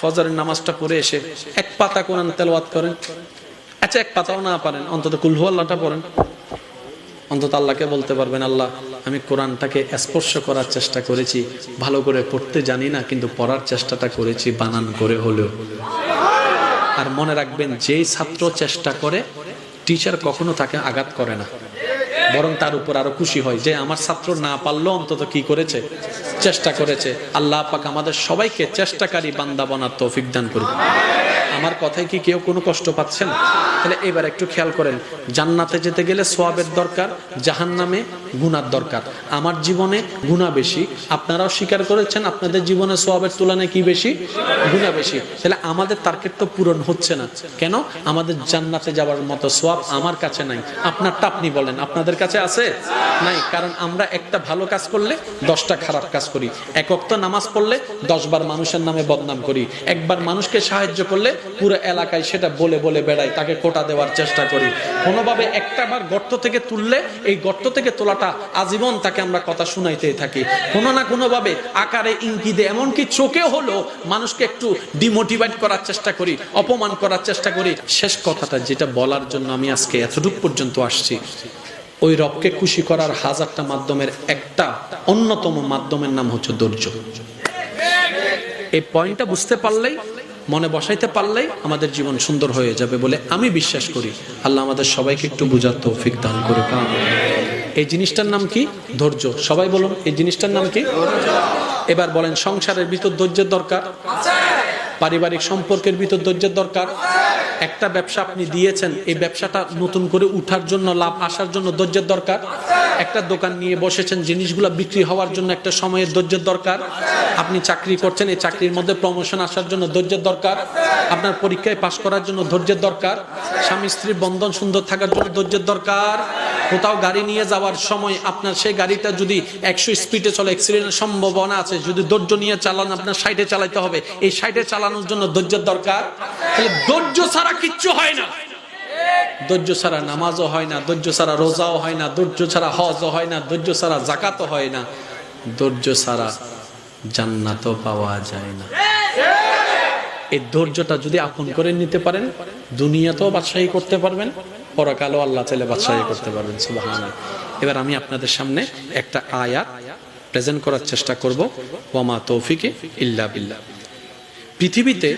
ফজরের নামাজটা পড়ে এসে এক পাতা কোরআন তেলাওয়াত করেন। আচ্ছা, এক পাতাও না পারেন, অন্তত কুল হুয়াল্লাহটা পড়েন। অন্তত আল্লাহকে বলতে পারবেন, আল্লাহ আমি কোরআনটাকে স্পর্শ করার চেষ্টা করেছি, ভালো করে পড়তে জানি না, কিন্তু পড়ার চেষ্টাটা করেছি বানান করে হলেও। আর মনে রাখবেন, যেই ছাত্র চেষ্টা করে টিচার কখনো তাকে আঘাত করে না, বরং তার উপর আরো খুশি হয় যে আমার ছাত্র না পারলেও অন্তত কি করেছে, চেষ্টা করেছে। আল্লাহ পাক আমাদের সবাইকে চেষ্টাকারী বান্দা বানার তৌফিক দান করুন। আমার কথায় কি কেউ কোনো কষ্ট পাচ্ছেন? তাহলে এবার একটু খেয়াল করেন, জান্নাতে যেতে গেলে সওয়াবের দরকার, জাহান্নামে গুনার দরকার। আমার জীবনে গুনাহ বেশি, আপনারাও স্বীকার করেছেন আপনাদের জীবনে সওয়াবের তুলনায় কি বেশি, গুনাহ বেশি। তাহলে আমাদের টার্গেট তো পূরণ হচ্ছে না কেন? আমাদের জান্নাতে যাওয়ার মতো সওয়াব আমার কাছে নাই। আপনারটা আপনি বলেন, আপনাদের কাছে আছে? নাই। কারণ আমরা একটা ভালো কাজ করলে 10টা খারাপ কাজ করি, এক ওয়াক্ত নামাজ পড়লে 10 বার মানুষের নামে বদনাম করি, একবার মানুষকে সাহায্য করলে পুরো এলাকায় সেটা বলে বলে বেড়াই, তাকে কোটা দেওয়ার চেষ্টা করি। কোনোভাবে একটা বার গর্ত থেকে তুললে এই গর্ত থেকে তোলাটা আজীবন তাকে আমরা কথা শুনাইতেই থাকি, কোনো না কোনোভাবে আকারে ইঙ্গিতে, এমনকি চোখে হলো মানুষকে একটু ডিমোটিভেট করার চেষ্টা করি, অপমান করার চেষ্টা করি। শেষ কথাটা যেটা বলার জন্য আমি আজকে এতটুকু পর্যন্ত আসছি, ওই রবকে খুশি করার হাজারটা মাধ্যমের একটা অন্যতম মাধ্যমের নাম হচ্ছে ধৈর্য। এই পয়েন্টটা বুঝতে পারলেই, মনে বসাইতে পারলেই আমাদের জীবন সুন্দর হয়ে যাবে বলে আমি বিশ্বাস করি। আল্লাহ আমাদের সবাইকে একটু বুঝার তৌফিক দান করে। এই জিনিসটার নাম কি? ধৈর্য। সবাই বলুন, এই জিনিসটার নাম কি? এবার বলেন, সংসারের ভিতর ধৈর্যের দরকার, পারিবারিক সম্পর্কের ভিতর ধৈর্যের দরকার। একটা ব্যবসা আপনি দিয়েছেন, এই ব্যবসাটা নতুন করে উঠার জন্য, লাভ আসার জন্য ধৈর্যের দরকার। একটা দোকান নিয়ে বসেছেন, জিনিসগুলো বিক্রি হওয়ার জন্য একটা সময়ের ধৈর্যের দরকার। আপনি চাকরি করছেন, এই চাকরির মধ্যে প্রমোশন আসার জন্য ধৈর্যের দরকার। আপনার পরীক্ষায় পাশ করার জন্য ধৈর্যের দরকার। স্বামী স্ত্রীর বন্ধন সুন্দর থাকার জন্য ধৈর্যের দরকার। কোথাও গাড়ি নিয়ে যাওয়ার সময় আপনার সেই গাড়িটা যদি 100 স্পিডে চলে, অ্যাক্সিডেন্টের সম্ভাবনা আছে, যদি ধৈর্য নিয়ে চালান, আপনার 60-এ চালাতে হবে, এই 60-এ চালানোর জন্য ধৈর্যের দরকার। তাহলে ধৈর্য ছাড়া কিচ্ছু হয় না। ধৈর্য ছাড়া নামাজও হয় না, ধৈর্য ছাড়া রোজাও হয় না, ধৈর্য ছাড়া হজও হয় না, ধৈর্য ছাড়া যাকাতও হয় না, ধৈর্য ছাড়া জান্নাতও পাওয়া যায় না। এই ধৈর্যটা যদি আপন করে নিতে পারেন, দুনিয়াতেও বাদশাহী করতে পারবেন, পরকালও আল্লাহ চাইলে বাদশাহী করতে পারবেন। সুবহানাল্লাহ। এবার আমি আপনাদের সামনে একটা আয়াত প্রেজেন্ট করার চেষ্টা করব। ওয়ামা তৌফিকে ইল্লা বিল্লাহ। পৃথিবীতে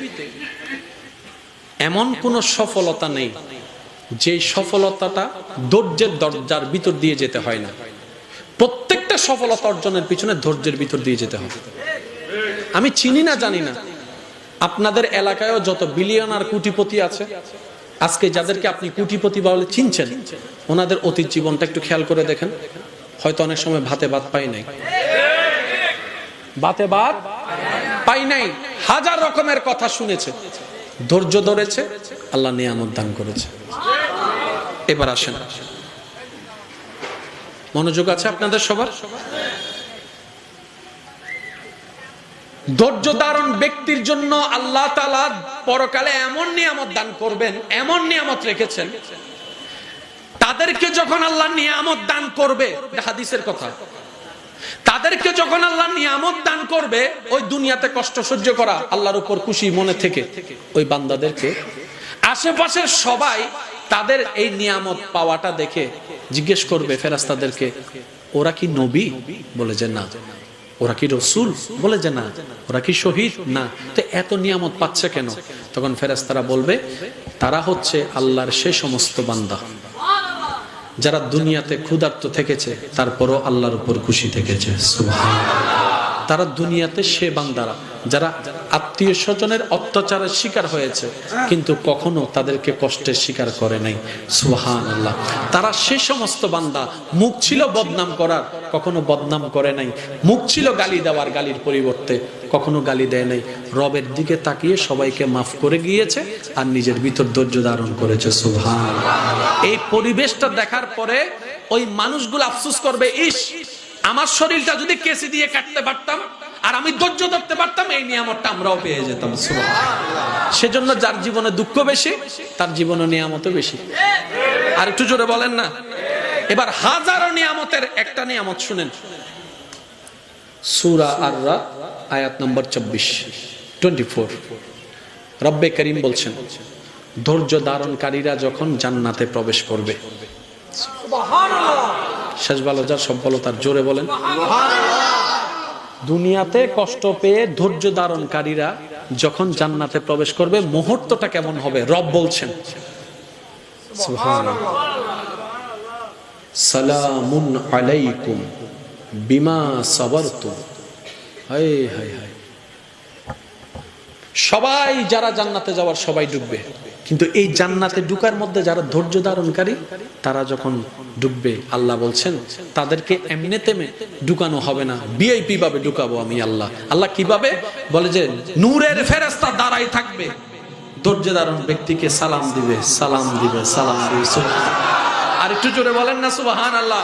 এমন কোন সফলতা নেই যে সফলতাটা ধৈর্যের দরজার ভিতর দিয়ে যেতে হয় না। প্রত্যেকটা সফলতা অর্জনের পিছনে ধৈর্যের ভিতর দিয়ে যেতে হবে। আমি চিনি না, জানি না, আপনাদের এলাকায়ও যত বিলিয়নার কোটিপতি আছে, আজকে যাদেরকে আপনি কোটিপতি বলে চিনছেন, ওনাদের অতীত জীবনটা একটু খেয়াল করে দেখেন। হয়তো অনেক সময় ভাতে ভাত পাই নাই, ভাতে ভাত পাই নাই, হাজার রকমের কথা শুনেছে, ধৈর্য ধরেছে, আল্লাহ নিয়ামত দান করেছে। এবার আসেন, মনোযোগ আছে আপনাদের সবার? ধৈর্য ধারণ ব্যক্তির জন্য আল্লাহ তাআলা পরকালে এমন নিয়ামত দান করবেন, এমন নিয়ামত রেখেছেন, তাদেরকে যখন আল্লাহ নিয়ামত দান করবে, হাদিসের কথা, তাদেরকে যখন আল্লাহ নিয়ামত দান করবে, ওই দুনিয়াতে কষ্ট সহ্য করা, আল্লাহর উপর খুশি মনে থেকে ওই বান্দাদেরকে আশেপাশের সবাই তাদের এই নিয়ামত পাওয়াটা দেখে জিজ্ঞেস করবে ফেরেশতাদেরকে, ওরা কি নবী? বলে যে না। ওরা কি রাসূল? বলে যে না। ওরা কি শহীদ? না। তো এত নিয়ামত পাচ্ছে কেন? তখন ফেরেশতারা বলবে, তারা হচ্ছে আল্লাহর সেই সমস্ত বান্দা যারা দুনিয়াতে ক্ষুধার্ত থেকেছে, তারপরও আল্লাহর উপর খুশি থেকেছে। সুবহানাল্লাহ। তারা দুনিয়াতে সে বান্দারা যারা আত্মীয় স্বজনের অত্যাচারের শিকার হয়েছে, কিন্তু কখনো তাদেরকে কষ্টের শিকার করে নাই। সুবহানাল্লাহ। তারা সে সমস্ত বান্দা, মুখ ছিল বদনাম করার, কখনো বদনাম করে নাই, মুখ ছিল গালি দেওয়ার, গালির পরিবর্তে কখনো গালি দেয় নাই, রবের দিকে তাকিয়ে সবাইকে মাফ করে গিয়েছে আর নিজের ভিতর ধৈর্য ধারণ করেছে। সুবহানাল্লাহ। এই পরিবেশটা দেখার পরে ওই মানুষগুলো আফসোস করবে, ইস, আমার শরীরটা যদি কেসি দিয়ে কাটতে পারতাম আর আমি ধৈর্য ধরতে পারতাম, এই নিয়ামতটা আমরাও পেয়ে যেতাম। সুবহানাল্লাহ। সেজন্য যার জীবনে দুঃখ বেশি, তার জীবনে নিয়ামতও বেশি। আর একটু জোরে বলেন না। এবার হাজারো নিয়ামতের একটা নিয়ামত শুনেন, সূরা আর-রাদ আয়াত নম্বর 24। রব্বে করিম বলছেন ধৈর্য ধারণকারীরা যখন জান্নাতে প্রবেশ করবে, শেষ ভালো যার সব বলো তার জোরে বলেন। দুনিয়াতে কষ্ট পেয়ে ধৈর্য ধারণকারীরা যখন জান্নাতে প্রবেশ করবে মুহূর্তটা কেমন হবে রব বলছেন সুবহানাল্লাহ। সালামুন আলাইকুম বিমা সাবারতুম। হায় হায় হায়, সবাই যারা জান্নাতে যাওয়ার সবাই ঢুকবে, কিন্তু এই জান্নাতে ঢুকার মধ্যে যারা ধৈর্য ধারণকারী তারা যখন ঢুকবে আল্লাহ বলছেন তাদেরকে এমনি তেমনি ঢুকানো হবে না, ভিআইপি ভাবে ঢুকাবো আমি আল্লাহ। আল্লাহ কিভাবে বলে যে নূরের ফেরেশতা দাঁড়াই থাকবে, ধৈর্য ধারণ ব্যক্তিকে সালাম দিবে, সালাম দিবে, সালাম দিবে। আর একটু জোরে বলেন না সুবহানাল্লাহ।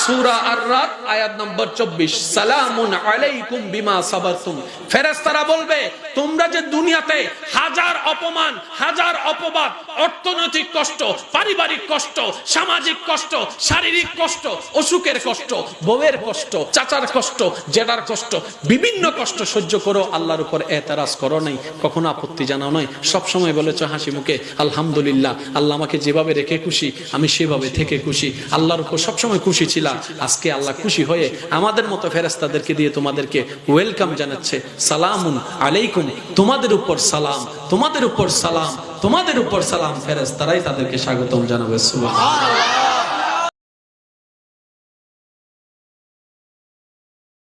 সূরা আর-রাদ আয়াত নম্বর 24, সালামুন আলাইকুম বিমা সাবারতুম। ফেরেশতারা বলবে তোমরা যে দুনিয়াতে হাজার অপমান, হাজার অপবাদ, অর্থনৈতিক কষ্ট, পারিবারিক কষ্ট, সামাজিক কষ্ট, শারীরিক কষ্ট, অসুখের কষ্ট, বউয়ের কষ্ট, চাচার কষ্ট, জেঠার কষ্ট, বিভিন্ন কষ্ট সহ্য করো, আল্লাহর উপর এতরাজ করো নাই, কখনো আপত্তি জানাও নাই, সব সময় বলেছো হাসি মুখে আলহামদুলিল্লাহ, আল্লাহ আমাকে যেভাবে রেখে খুশি আমি সেভাবে থেকে খুশি, আল্লাহর উপর সবসময় খুশি ছিল। আজকে আল্লাহ খুশি হয়ে আমাদের মতো ফেরেশতাদেরকে দিয়ে তোমাদেরকে ওয়েলকাম জানাচ্ছে, সালামুন আলাইকুম, তোমাদের উপর সালাম, তোমাদের উপর সালাম, তোমাদের উপর সালাম। ফেরেশতারাই তাদেরকে স্বাগতম জানাবে। সুবহানাল্লাহ।